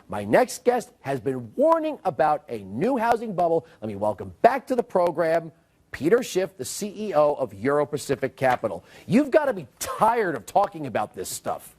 My next guest has been warning about a new housing bubble. Let me welcome back to the program Peter Schiff, the CEO of Euro Pacific Capital. You've got to be tired of talking about this stuff.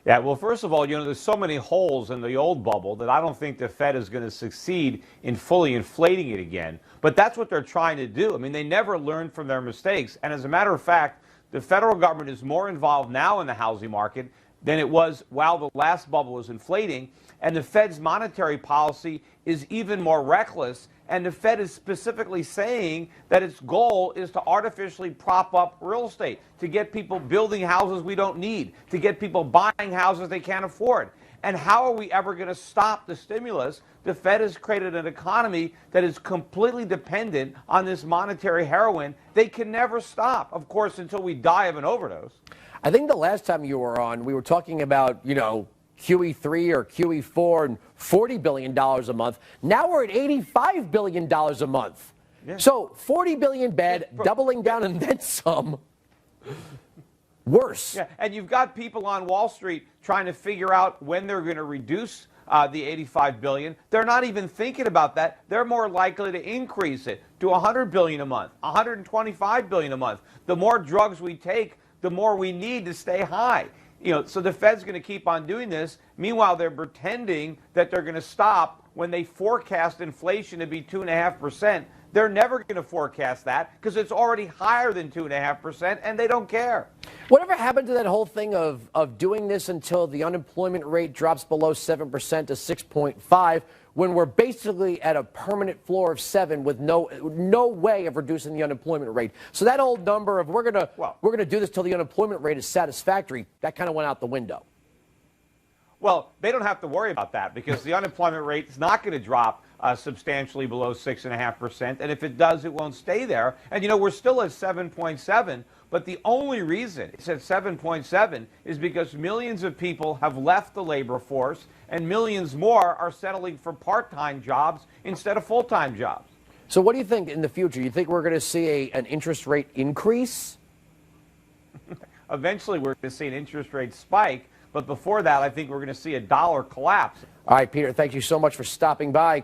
Yeah, well, first of all, there's so many holes in the old bubble that I don't think the Fed is going to succeed in fully inflating it again. But that's what they're trying to do. I mean, they never learned from their mistakes. And as a matter of fact, the federal government is more involved now in the housing market than it was while the last bubble was inflating. And the Fed's monetary policy is even more reckless. And the Fed is specifically saying that its goal is to artificially prop up real estate, to get people building houses we don't need, to get people buying houses they can't afford. And how are we ever going to stop the stimulus? The Fed has created an economy that is completely dependent on this monetary heroin. They can never stop, of course, until we die of an overdose. I think the last time you were on, we were talking about, QE3 or QE4 and $40 billion a month. Now we're at $85 billion a month. Yeah. So $40 billion bad, doubling down and then some. Worse. Yeah, and you've got people on Wall Street trying to figure out when they're going to reduce the $85 billion. They're not even thinking about that. They're more likely to increase it to $100 billion a month, $125 billion a month. The more drugs we take, the more we need to stay high. So the Fed's going to keep on doing this. Meanwhile, they're pretending that they're going to stop when they forecast inflation to be 2.5%. They're never going to forecast that because it's already higher than 2.5%, and they don't care. Whatever happened to that whole thing of doing this until the unemployment rate drops below 7% to 6.5%, when we're basically at a permanent floor of 7 with no way of reducing the unemployment rate? So that old number of we're gonna do this till the unemployment rate is satisfactory, that kind of went out the window. Well, they don't have to worry about that because the unemployment rate is not going to drop substantially below 6.5%. And if it does, it won't stay there. And, we're still at 7.7. But the only reason it's at 7.7 is because millions of people have left the labor force and millions more are settling for part-time jobs instead of full-time jobs. So what do you think in the future? You think we're going to see an interest rate increase? Eventually, we're going to see an interest rate spike. But before that, I think we're going to see a dollar collapse. All right, Peter, thank you so much for stopping by.